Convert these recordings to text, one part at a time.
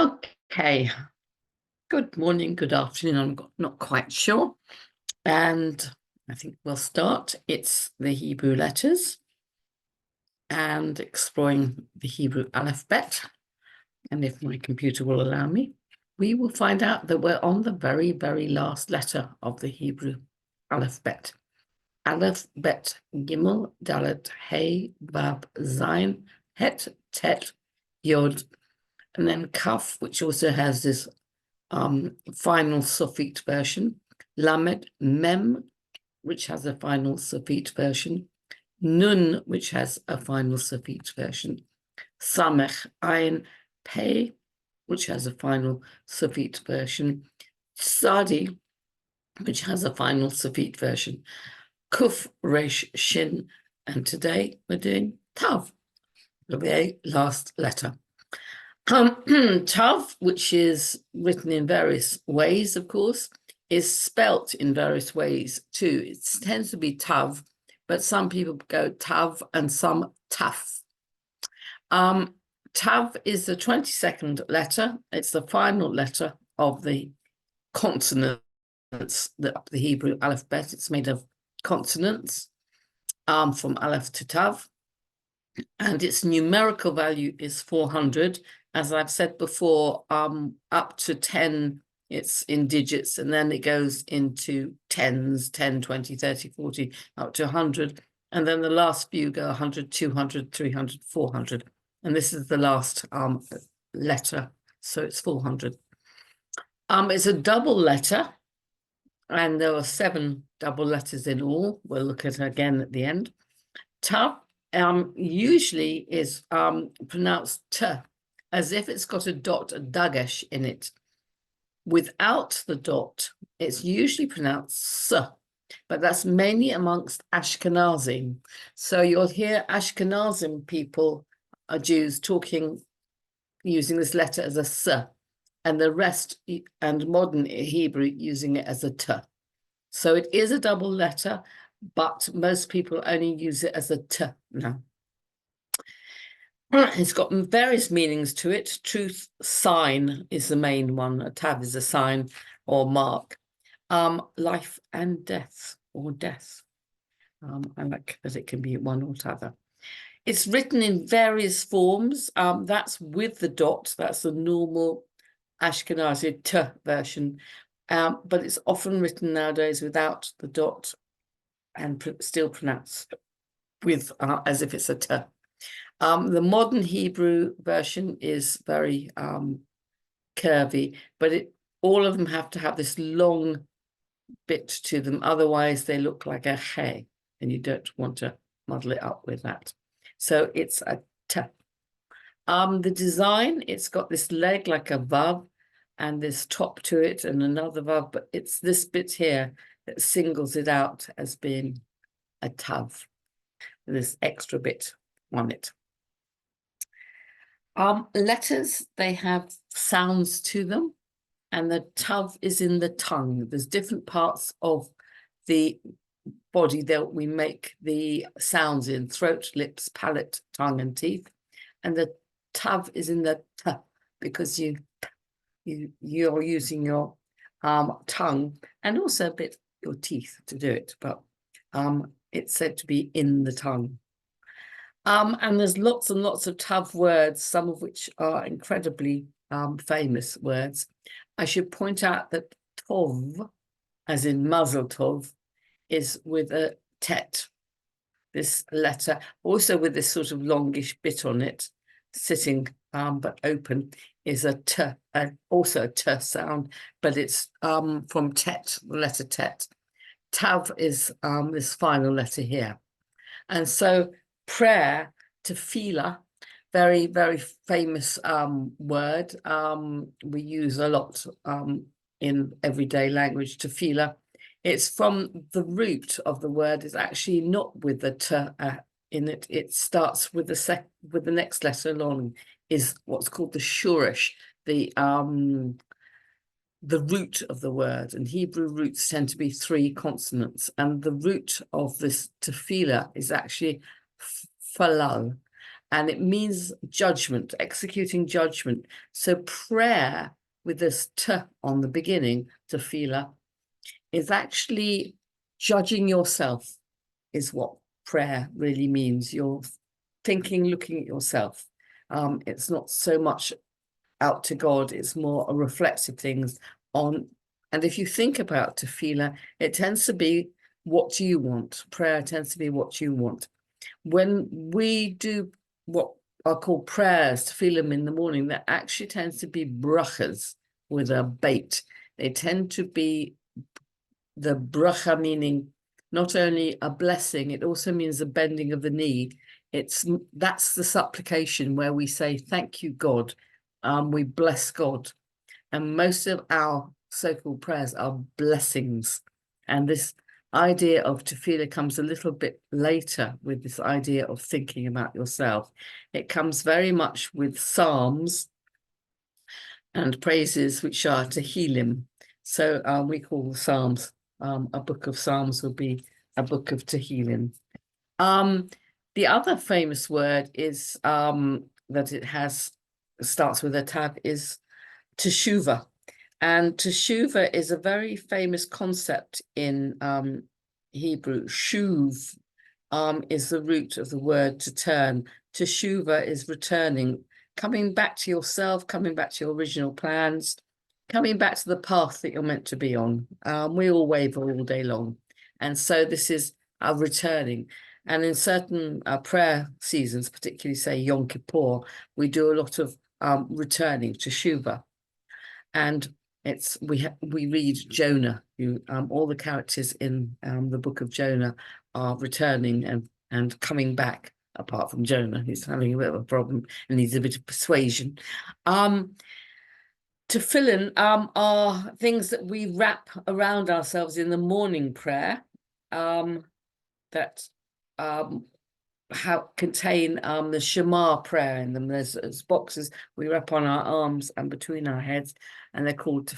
Okay, good morning, good afternoon, I'm not quite sure. And I think we'll start. It's the Hebrew letters and exploring the Hebrew AlefBet. And if my computer will allow me, we will find out that we're on the very, very last letter of the Hebrew AlefBet. Aleph, Bet, Gimel, Dalet, Hey, Vav, Zayin, Het, Tet, Yod, and then Kaf, which also has this final suffix version, Lamed, Mem, which has a final suffix version, Nun, which has a final suffix version, Samech, Ayin, Pei, which has a final suffix version, Sadi, which has a final suffix version, Kuf, Resh, Shin, and today we're doing Tav, the very last letter. Tav, which is written in various ways, of course, is spelt in various ways too. It tends to be Tav, but some people go Tav and some Taf. Tav is the 22nd letter. It's the final letter of the consonants, the Hebrew alphabet. It's made of consonants from Aleph to Tav. And its numerical value is 400. As I've said before, up to 10, it's in digits, and then it goes into tens, 10, 20, 30, 40, up to 100. And then the last few go 100, 200, 300, 400. And this is the last letter, so it's 400. It's a double letter, and there are 7 double letters in all. We'll look at it again at the end. Tav usually is pronounced T, as if it's got a dot, a dagesh in it. Without the dot, it's usually pronounced S, but that's mainly amongst Ashkenazim. So you'll hear Ashkenazim people, Jews, talking, using this letter as a S, and the rest, and modern Hebrew, using it as a T. So it is a double letter, but most people only use it as a T now. It's got various meanings to it. Truth, sign is the main one. A tav is a sign or mark. Life and death, or death. I like that it can be one or t'other. It's written in various forms. That's with the dot. That's the normal Ashkenazi T version. But it's often written nowadays without the dot and still pronounced with as if it's a T. The modern Hebrew version is very curvy, but all of them have to have this long bit to them. Otherwise, they look like a hey, and you don't want to muddle it up with that. So it's a T. The design, it's got this leg like a vav, and this top to it, and another vav, but it's this bit here that singles it out as being a tav, this extra bit on it. Letters, they have sounds to them, and the tav is in the tongue. There's different parts of the body that we make the sounds in: throat, lips, palate, tongue, and teeth. And the tav is in the t, because you're using your tongue and also a bit your teeth to do it, but it's said to be in the tongue. And there's lots and lots of tav words, some of which are incredibly famous words. I should point out that tov, as in mazel tov, is with a tet, this letter, also with this sort of longish bit on it, sitting but open, is a t, also a t sound, but it's from tet, the letter tet. Tav is this final letter here. And so prayer, tefillah, very, very famous word. We use a lot in everyday language, tefillah. It's from the root of the word. It's actually not with the t in it. It starts with the next letter along, is what's called the shurish, the root of the word. And Hebrew roots tend to be 3 consonants, and the root of this tefillah is actually falal, and it means judgment, executing judgment. So prayer with this t on the beginning, tefillah, is actually judging yourself, is what prayer really means. You're thinking, looking at yourself. It's not so much out to God, it's more a reflective things on. And if you think about tefillah, it tends to be what you want. Prayer tends to be what you want. When we do what are called prayers, tefillah in the morning, that actually tends to be brachas with a bait. They tend to be the bracha, meaning not only a blessing, it also means a bending of the knee. That's the supplication where we say, thank you, God. We bless God. And most of our so-called prayers are blessings. And this idea of tefillah comes a little bit later with this idea of thinking about yourself. It comes very much with psalms and praises, which are Tehillim. So we call the psalms, a book of psalms would be a book of Tehillim. The other famous word is that it starts with a tav is teshuvah. And teshuvah is a very famous concept in Hebrew. Shuv is the root of the word to turn. Teshuvah is returning, coming back to yourself, coming back to your original plans, coming back to the path that you're meant to be on. We all waver all day long. And so this is returning. And in certain prayer seasons, particularly say Yom Kippur, we do a lot of returning to Teshuvah. And we read Jonah. All the characters in the book of Jonah are returning and coming back. Apart from Jonah, who's having a bit of a problem and needs a bit of persuasion. Tefillin are things that we wrap around ourselves in the morning prayer that contain the Shema prayer in them. There's boxes we wrap on our arms and between our heads, and they're called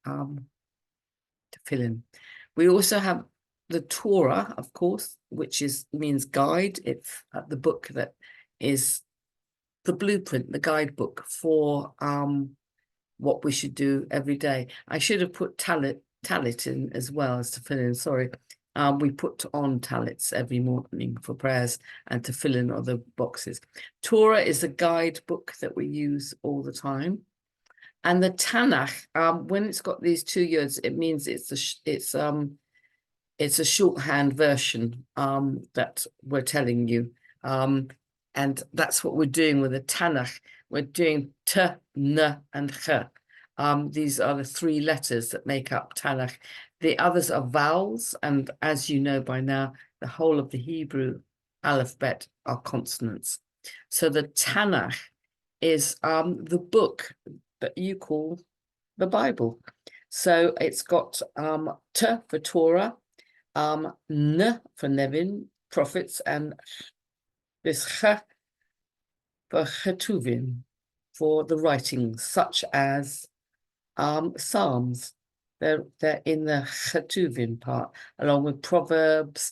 tefillin. We also have the Torah, of course, which means guide. It's the book that is the blueprint, the guidebook for what we should do every day. I should have put talit in as well as tefillin, sorry. We put on talits every morning for prayers, and tefillin are the boxes. Torah is a guidebook that we use all the time. And the Tanakh, when it's got these two yods, it means it's a shorthand version that we're telling you. And that's what we're doing with the Tanakh. We're doing t, n, and ch. These are the three letters that make up Tanakh. The others are vowels, and as you know by now, the whole of the Hebrew AlefBet are consonants. So the Tanakh is the book that you call the Bible. So it's got t for Torah, n for Nevin, prophets, and this ch for Chetuvim, for the writings, such as Psalms. They're in the Chetuvim part, along with Proverbs,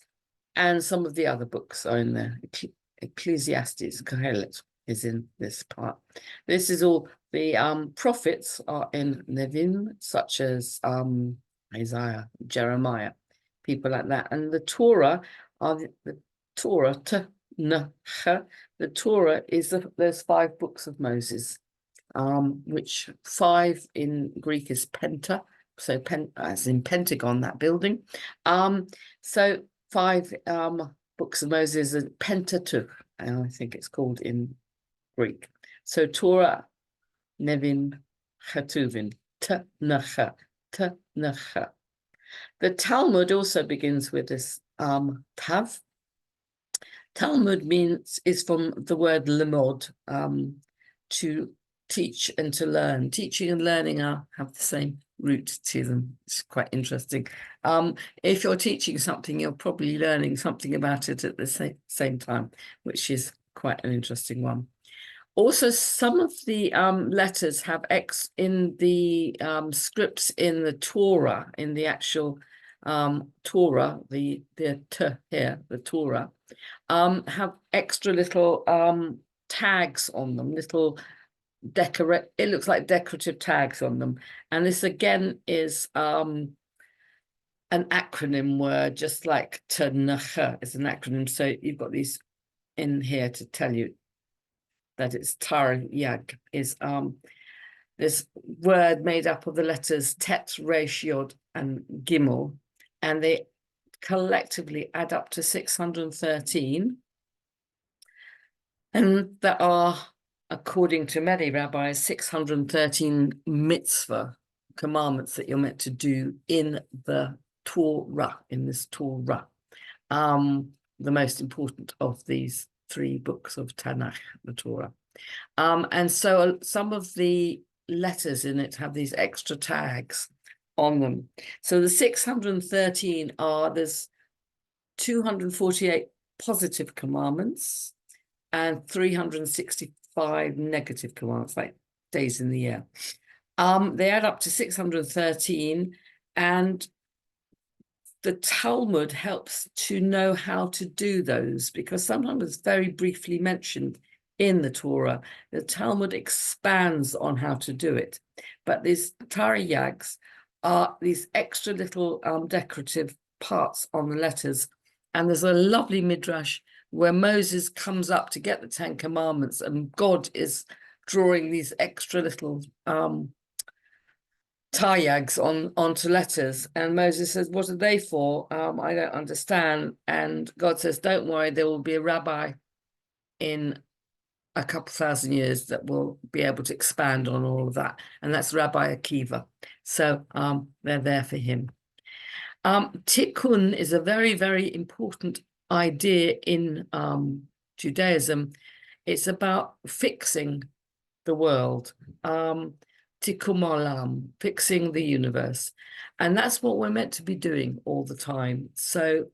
and some of the other books are in there. Ecclesiastes, Kohelet is in this part. This is all the prophets are in Nevin, such as Isaiah, Jeremiah, people like that. And the Torah are the Torah, the Torah is there's 5 books of Moses, which 5 in Greek is penta, so as in Pentagon, that building. So 5 books of Moses are Pentateuch, I think it's called in Greek. So Torah, Nevin, Chetuvim, T'nacha. The Talmud also begins with this tav. Talmud is from the word lemod, to teach and to learn. Teaching and learning have the same root to them. It's quite interesting. If you're teaching something, you're probably learning something about it at the same time, which is quite an interesting one. Also, some of the letters have X in the scripts in the Torah, in the actual Torah, the T here, the Torah, have extra little tags on them, little it looks like decorative tags on them. And this again is an acronym word, just like Tanakh is an acronym. So you've got these in here to tell you that it's Taryag is this word made up of the letters Tet, Resh, Yod, and Gimel, and they collectively add up to 613. And there are, according to many rabbis, 613 mitzvah commandments that you're meant to do in the Torah, in this Torah, the most important of these 3 books of Tanakh, the Torah. And so some of the letters in it have these extra tags on them. So the 613 there's 248 positive commandments and 365 negative commandments, like days in the year. They add up to 613, and the Talmud helps to know how to do those, because sometimes it's very briefly mentioned in the Torah. The Talmud expands on how to do it. But these Taryags are these extra little decorative parts on the letters. And there's a lovely midrash where Moses comes up to get the 10 commandments, and God is drawing these extra little Taryags onto letters. And Moses says, what are they for? I don't understand. And God says, don't worry, there will be a rabbi in a couple thousand years that will be able to expand on all of that. And that's Rabbi Akiva. So they're there for him. Tikkun is a very, very important idea in Judaism. It's about fixing the world. Tikkun olam, fixing the universe. And that's what we're meant to be doing all the time. So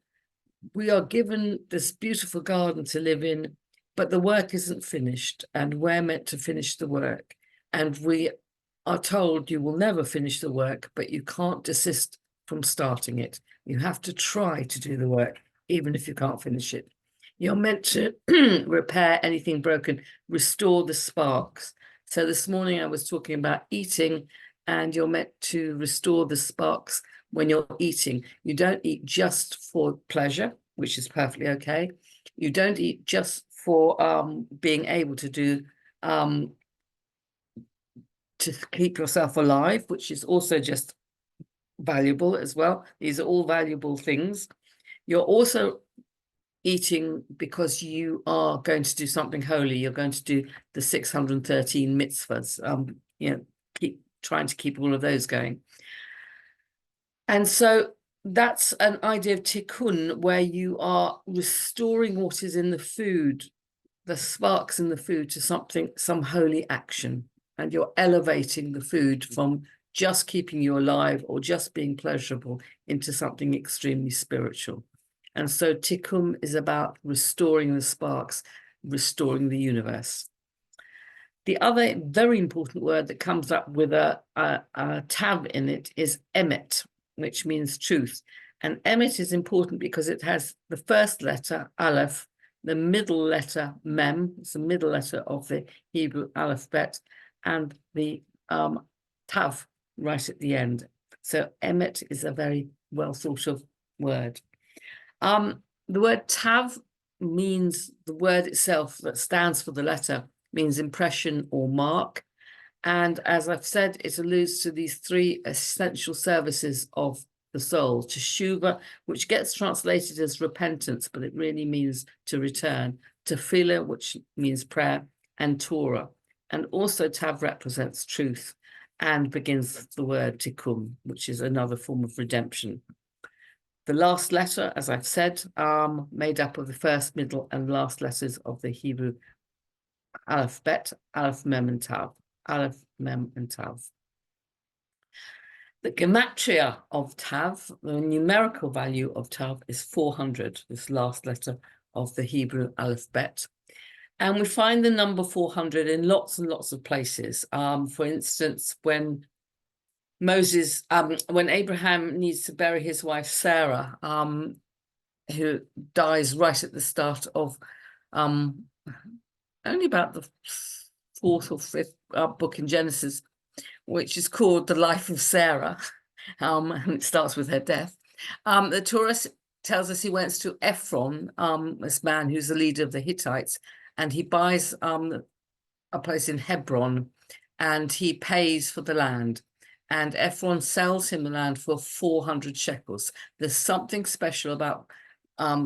we are given this beautiful garden to live in, but the work isn't finished, and we're meant to finish the work. And we are told you will never finish the work, but you can't desist from starting it. You have to try to do the work, even if you can't finish it. You're meant to repair anything broken, restore the sparks. So this morning I was talking about eating, and you're meant to restore the sparks when you're eating. You don't eat just for pleasure, which is perfectly okay. You don't eat just for being able to do to keep yourself alive, which is also just valuable as well. These are all valuable things. You're also eating because you are going to do something holy. You're going to do the 613 mitzvahs. Keep trying to keep all of those going. And so that's an idea of tikkun, where you are restoring what is in the food, the sparks in the food, to some holy action. And you're elevating the food from just keeping you alive or just being pleasurable into something extremely spiritual. And so tikkun is about restoring the sparks, restoring the universe. The other very important word that comes up with a tav in it is emet, which means truth. And emet is important because it has the first letter, aleph, the middle letter, mem, it's the middle letter of the Hebrew AlefBet, and the tav right at the end. So emet is a very well thought of word. The word tav means, the word itself that stands for the letter means impression or mark. And as I've said, it alludes to these 3 essential services of the soul: teshuva, which gets translated as repentance, but it really means to return; tefillah, which means prayer; and Torah. And also tav represents truth and begins the word tikkun, which is another form of redemption. The last letter, as I've said, made up of the first, middle, and last letters of the Hebrew AlefBet, Aleph, Mem, and Tav. Aleph, Mem, and Tav. The gematria of Tav, the numerical value of Tav, is 400, this last letter of the Hebrew AlefBet. And we find the number 400 in lots and lots of places. For instance, when Abraham needs to bury his wife Sarah, who dies right at the start of only about the fourth or fifth book in Genesis, which is called The Life of Sarah, and it starts with her death. The Torah tells us he went to Ephron, this man who's the leader of the Hittites, and he buys a place in Hebron, and he pays for the land. And Ephron sells him the land for 400 shekels. There's something special about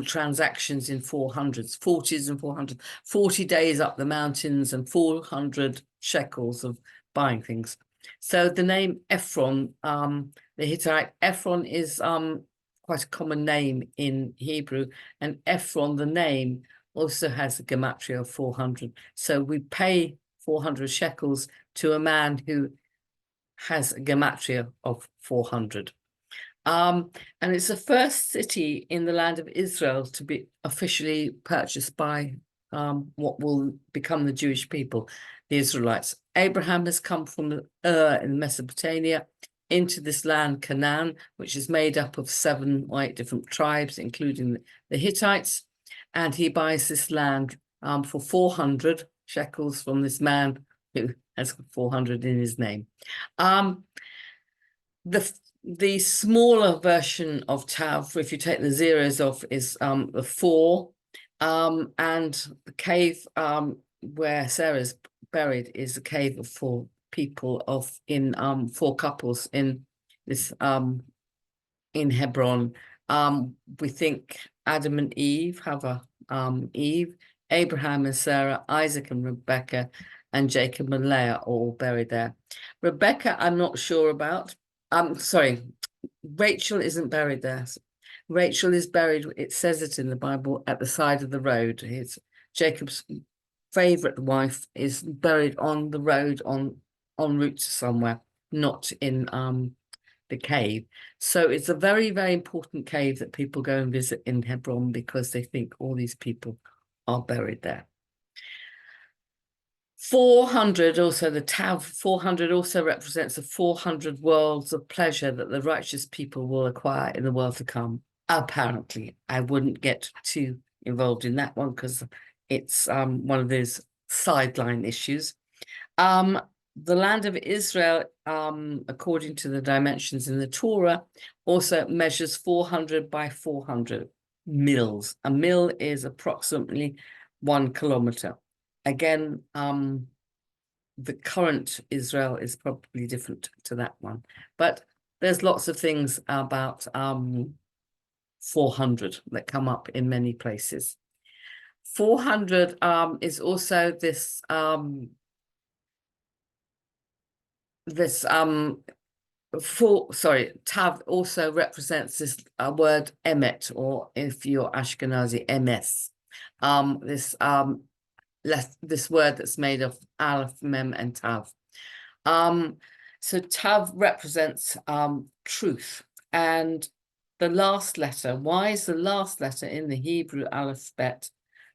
transactions in 400s, 40s and 400s, 40 days up the mountains and 400 shekels of buying things. So the name Ephron, the Hittite, Ephron is quite a common name in Hebrew, and Ephron, the name, also has a gematria of 400. So we pay 400 shekels to a man who has a gematria of 400. And it's the first city in the land of Israel to be officially purchased by what will become the Jewish people, the Israelites. Abraham has come from in Mesopotamia into this land, Canaan, which is made up of 7 or 8 different tribes, including the Hittites. And he buys this land for 400 shekels from this man who has 400 in his name. The smaller version of Tav, if you take the zeros off, is the 4. And the cave where Sarah's buried is a cave of 4 people in 4 couples in this in Hebron. We think Adam and Eve have a Eve, Abraham and Sarah, Isaac and Rebecca, and Jacob and Leah all buried there. Rebecca, I'm not sure about. Sorry, Rachel isn't buried there. Rachel is buried, it says it in the Bible, at the side of the road. Jacob's favorite wife is buried on the road en route to somewhere, not in the cave. So it's a very, very important cave that people go and visit in Hebron because they think all these people are buried there. 400 also, the Tav 400 also represents the 400 worlds of pleasure that the righteous people will acquire in the world to come. Apparently, I wouldn't get too involved in that one because it's one of those sideline issues. The land of Israel, according to the dimensions in the Torah, also measures 400 by 400 mills. A mill is approximately 1 kilometer. Again, the current Israel is probably different to that one, but there's lots of things about 400 that come up in many places. 400 is also this Tav also represents this word emet, or if you're Ashkenazi, emes. This word that's made of Aleph, Mem, and Tav. So Tav represents truth. And the last letter, why is the last letter in the Hebrew AlefBet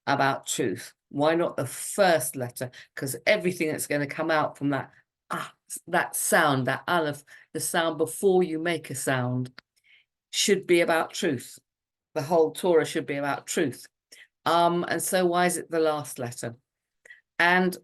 about truth? Why not the first letter? Because everything that's going to come out from that sound, that Aleph, the sound before you make a sound, should be about truth. The whole Torah should be about truth. And so why is it the last letter? And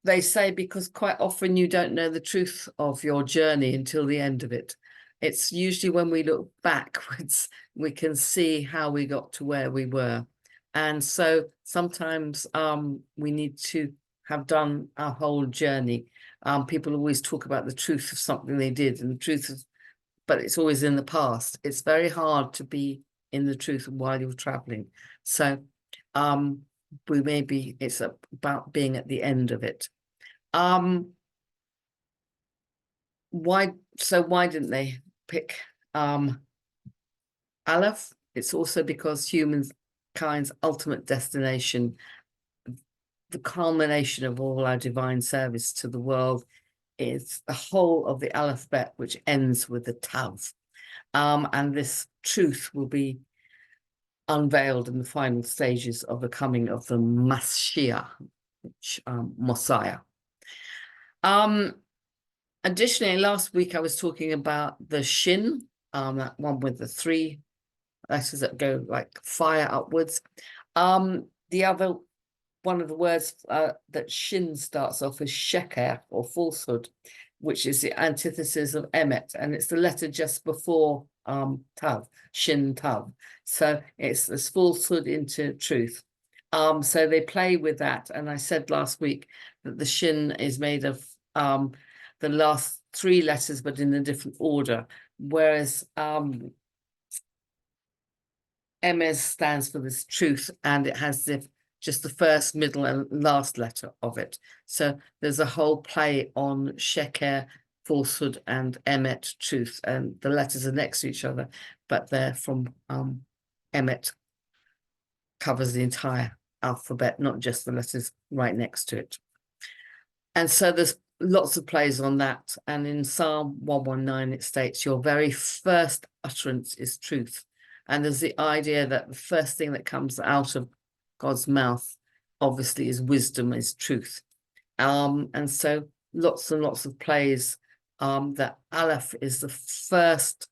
they say because quite often you don't know the truth of your journey until the end of it. It's usually when we look backwards, we can see how we got to where we were. And so sometimes we need to have done our whole journey. People always talk about the truth of something they did and the truth of, but it's always in the past. It's very hard to be in the truth while you're traveling. So it's about being at the end of it. Why didn't they pick Aleph? It's also because humankind's ultimate destination, the culmination of all our divine service to the world, is the whole of the AlefBet, which ends with the Tav. And this truth will be unveiled in the final stages of the coming of the Mashiach, which Messiah. Additionally, last week I was talking about the Shin, that one with the 3 letters that go like fire upwards. The other one of the words that shin starts off is sheker, or falsehood, which is the antithesis of emet, and it's the letter just before tav, shin tav. So it's this falsehood into truth. So they play with that, and I said last week that the shin is made of the last three letters, but in a different order, whereas Emes stands for this truth, and it has just the first, middle, and last letter of it. So there's a whole play on sheker, falsehood, and emet, truth, and the letters are next to each other, but they're from emet covers the entire alphabet, not just the letters right next to it. And so there's lots of plays on that. And in Psalm 119, it states, your very first utterance is truth. And there's the idea that the first thing that comes out of God's mouth, obviously, is wisdom, is truth. And so lots and lots of plays that Aleph is the first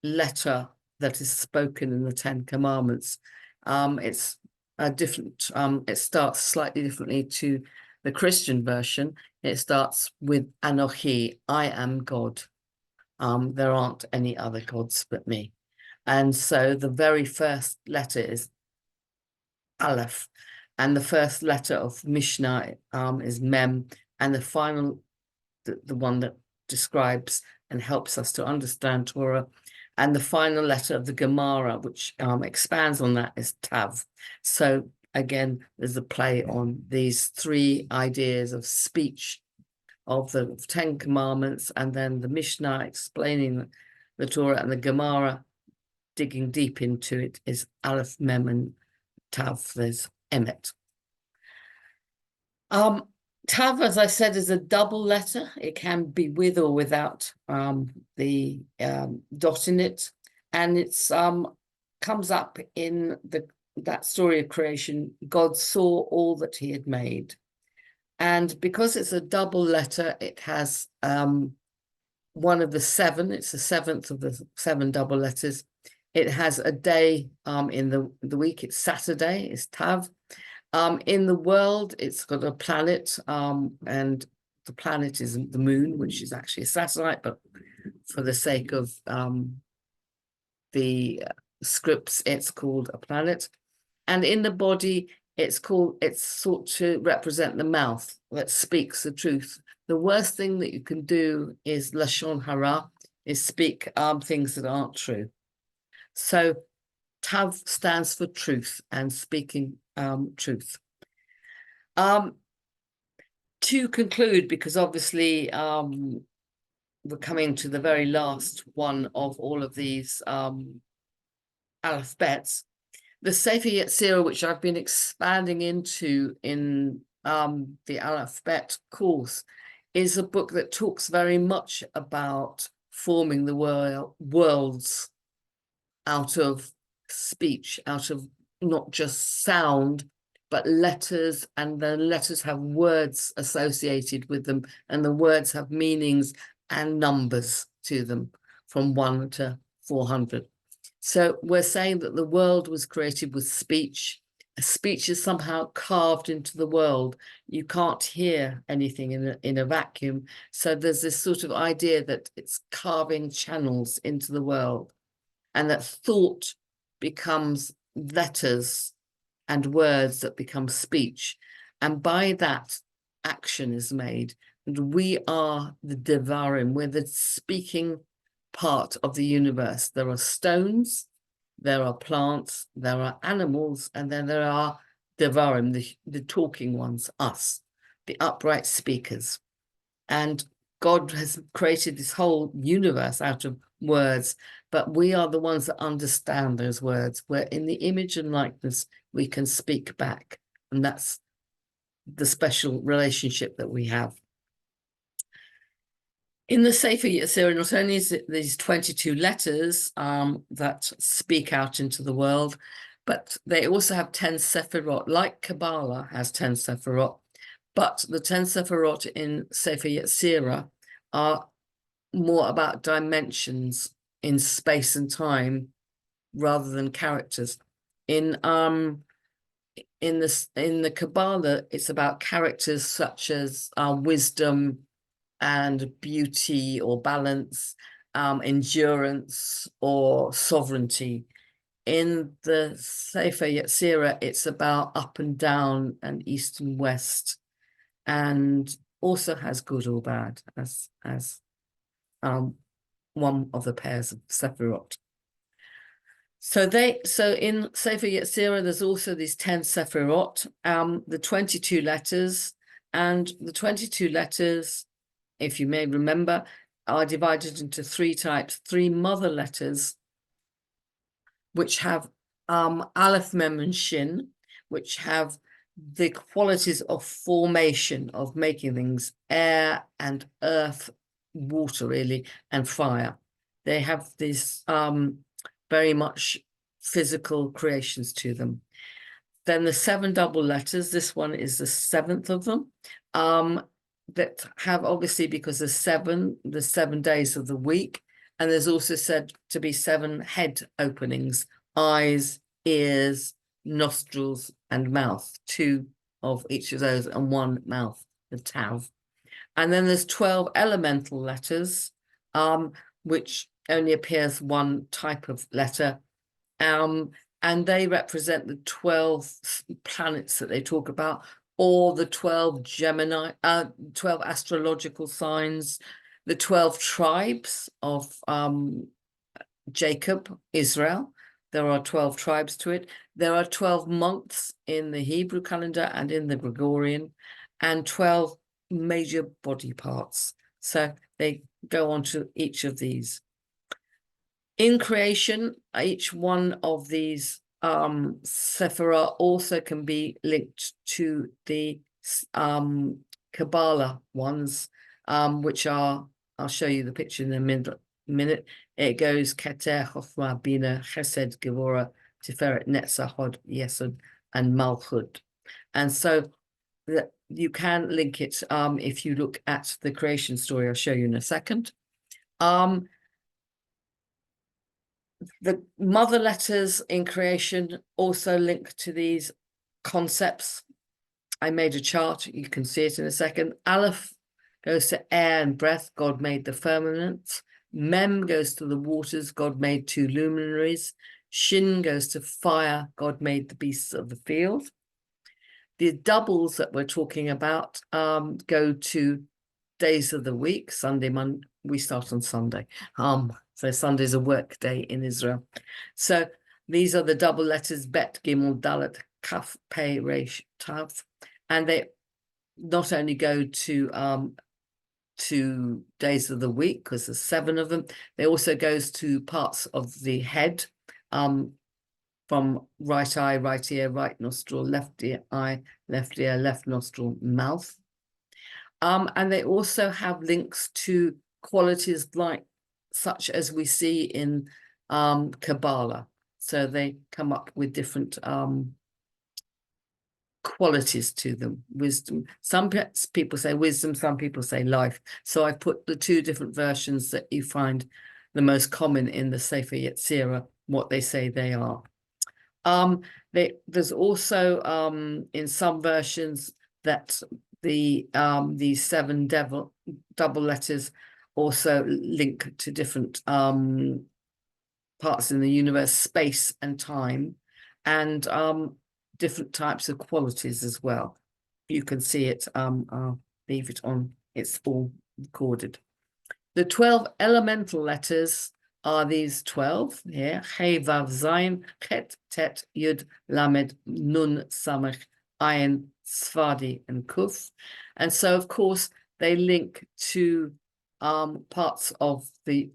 letter that is spoken in the Ten Commandments. It's a different, it starts slightly differently to the Christian version. It starts with Anochi, I am God. There aren't any other gods but me. And so the very first letter is Aleph, and the first letter of Mishnah is Mem, and the final, the one that describes and helps us to understand Torah, and the final letter of the Gemara, which expands on that, is Tav. So again, there's a play on these three ideas of speech, of the Ten Commandments, and then the Mishnah explaining the Torah, and the Gemara digging deep into it is Aleph, Mem, and Tav. There's Emet. Tav, as I said, is a double letter. It can be with or without the dot in it, and it's comes up in that story of creation. God saw all that he had made, and because it's a double letter, it has one of the seven. It's the seventh of the seven double letters. It has a day in the week. It's Saturday. It's Tav. In the world, it's got a planet, and the planet is the moon, which is actually a satellite, but for the sake of the scripts, it's called a planet. And in the body, it's sought to represent the mouth that speaks the truth. The worst thing that you can do is lashon hara, is speak things that aren't true. So Tav stands for truth and speaking truth. To conclude, because obviously we're coming to the very last one of all of these AlefBets, the Sefer Yetzirah, which I've been expanding into in the AlefBet course, is a book that talks very much about forming the worlds out of speech, out of not just sound, but letters, and the letters have words associated with them, and the words have meanings and numbers to them from 1 to 400. So we're saying that the world was created with speech. Speech is somehow carved into the world. You can't hear anything in a vacuum. So there's this sort of idea that it's carving channels into the world, and that thought becomes letters and words that become speech. And by that, action is made. And we are the Devarim, we're the speaking part of the universe. There are stones, there are plants, there are animals, and then there are Devarim, the talking ones, us, the upright speakers. And God has created this whole universe out of words, but we are the ones that understand those words. We're in the image and likeness, we can speak back. And that's the special relationship that we have. In the Sefer Yetzirah, not only is it these 22 letters that speak out into the world, but they also have 10 Sephirot, like Kabbalah has 10 Sephirot. But the 10 Sephirot in Sefer Yetzirah are more about dimensions in space and time rather than characters. In in the Kabbalah, it's about characters such as wisdom and beauty or balance, endurance or sovereignty. In the Sefer Yetzirah, it's about up and down and east and west, and also has good or bad as one of the pairs of Sephirot. So in Sefer Yetzirah, there's also these 10 Sephirot, the 22 letters, and the 22 letters, if you may remember, are divided into three types: three mother letters, which have Aleph, Mem, and Shin, which have the qualities of formation, of making things, air and earth, water really, and fire. They have these very much physical creations to them. Then the 7 double letters, this one is the 7th of them, that have, obviously, because there's the 7 days of the week, and there's also said to be 7 head openings: eyes, ears, nostrils, and mouth. 2 of each of those, and 1 mouth, the tav. And then there's 12 elemental letters, which only appears 1 type of letter, and they represent the 12 planets that they talk about, or the 12 Gemini, 12 astrological signs, the 12 tribes of Jacob, Israel. There are 12 tribes to it. There are 12 months in the Hebrew calendar and in the Gregorian, and 12 major body parts. So they go on to each of these. In creation, each one of these Sephirah also can be linked to the Kabbalah ones, which are, I'll show you the picture in a minute. It goes Keter, Chochmah, Bina, Chesed, Gevurah, Tiferet, Netzach, Hod, Yesod, and Malchut. And so you can link it if you look at the creation story I'll show you in a second. The mother letters in creation also link to these concepts. I made a chart, you can see it in a second. Aleph goes to air and breath, God made the firmament. Mem goes to the waters, God made 2 luminaries. Shin goes to fire, God made the beasts of the field. The doubles that we're talking about go to days of the week. Sunday, Monday, we start on Sunday. So Sunday's a work day in Israel. So these are the double letters: Bet, Gimel, Dalet, Kaf, Pei, Resh, Tav. And they not only go to days of the week, because there's 7 of them, they also goes to parts of the head, from right eye, right ear, right nostril, left ear, eye, left ear, left nostril, mouth. And they also have links to qualities like such as we see in Kabbalah. So they come up with different qualities to them. Wisdom. Some people say wisdom, some people say life. So I put the 2 different versions that you find the most common in the Sefer Yetzirah, what they say they are. There's also in some versions that these 7 double letters also link to different parts in the universe, space and time, and different types of qualities as well. You can see it. I'll leave it on. It's all recorded. The 12 elemental letters are these 12 here: He, Vav, Zayin, Chet, Tet, Yud, Lamed, Nun, Samech, Ayin, Sfadi, and Kuf. And so, of course, they link to parts of the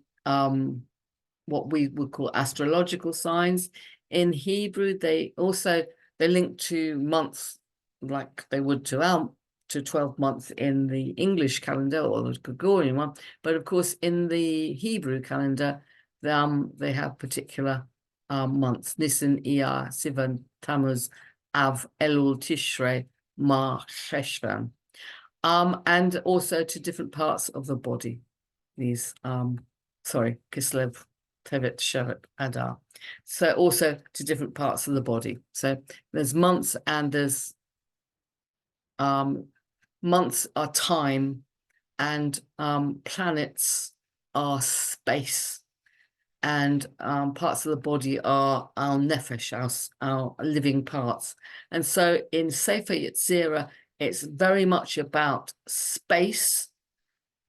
what we would call astrological signs. In Hebrew, they link to months, like they would to 12 months in the English calendar or the Gregorian one. But of course, in the Hebrew calendar, they have particular months: Nisan, Iyar, Sivan, Tammuz, Av, Elul, Tishrei, Mar, Cheshvan. And also to different parts of the body. These, Kislev, Tevet, Shevat, Adar. So also to different parts of the body. So there's months and there's months are time and planets are space. And parts of the body are our nefesh, our living parts. And so in Sefer Yetzirah, it's very much about space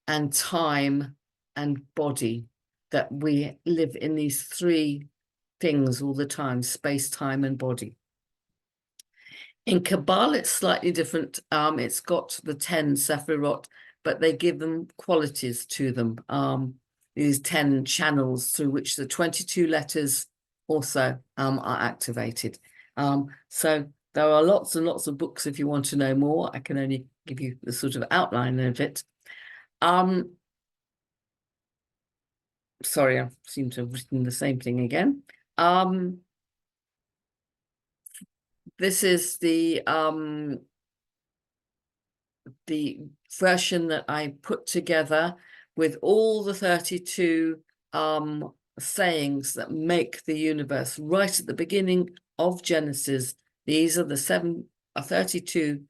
and time and body, that we live in these three things all the time: space, time, and body. In Kabbalah, it's slightly different. It's got the 10 Sephirot, but they give them qualities to them. These 10 channels through which the 22 letters also are activated. So there are lots and lots of books if you want to know more. I can only give you the sort of outline of it. Sorry, I seem to have written the same thing again. This is the version that I put together with all the 32 sayings that make the universe right at the beginning of Genesis. These are the 32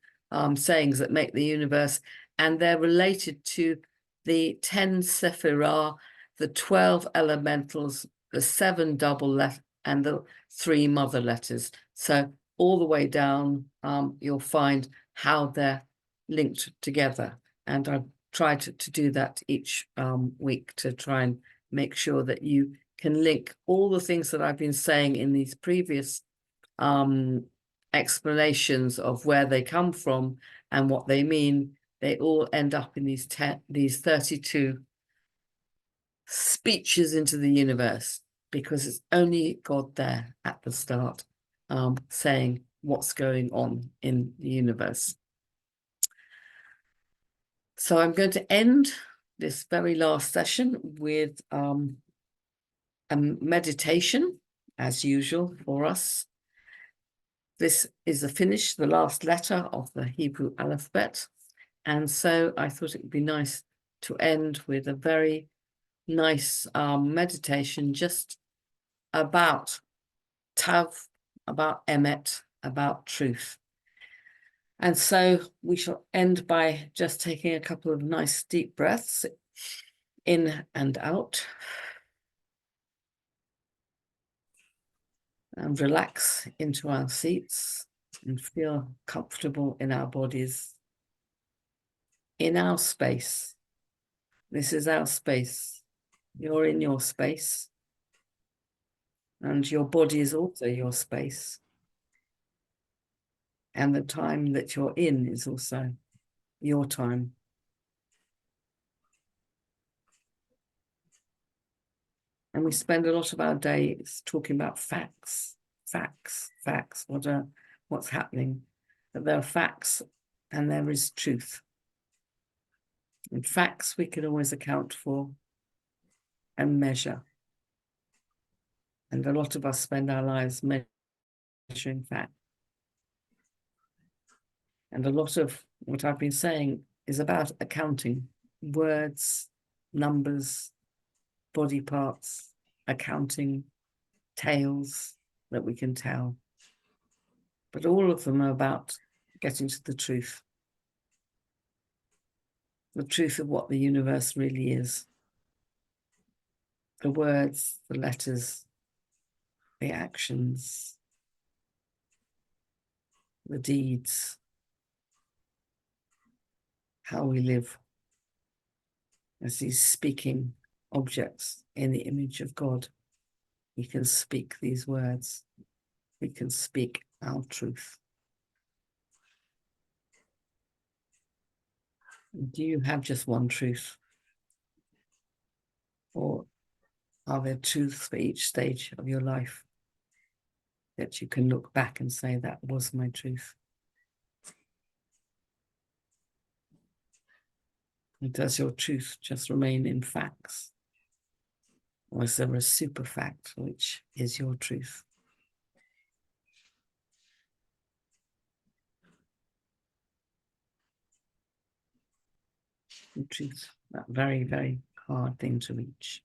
sayings that make the universe, and they're related to the 10 Sephirah, the 12 elementals, the 7 double letters, and the 3 mother letters. So all the way down, you'll find how they're linked together. And I've tried to do that each week to try and make sure that you can link all the things that I've been saying in these previous explanations of where they come from and what they mean. They all end up in these 32 speeches into the universe, because it's only God there at the start saying what's going on in the universe. So I'm going to end this very last session with a meditation, as usual for us. This is the last letter of the Hebrew AlefBet. And so I thought it would be nice to end with a very nice meditation just about Tav, about Emet, about truth. And so we shall end by just taking a couple of nice deep breaths in and out. And relax into our seats and feel comfortable in our bodies, in our space. This is our space. You're in your space, and your body is also your space. And the time that you're in is also your time. And we spend a lot of our days talking about facts, what's happening. But there are facts and there is truth. And facts we can always account for and measure. And a lot of us spend our lives measuring facts. And a lot of what I've been saying is about accounting: words, numbers, body parts, accounting, tales that we can tell. But all of them are about getting to the truth of what the universe really is. The words, the letters, the actions, the deeds, how we live as these speaking objects in the image of God. We can speak these words. We can speak our truth. Do you have just one truth? Or are there truths for each stage of your life that you can look back and say, that was my truth? And does your truth just remain in facts? Or is there a super fact which is your truth? The truth, that very, very hard thing to reach.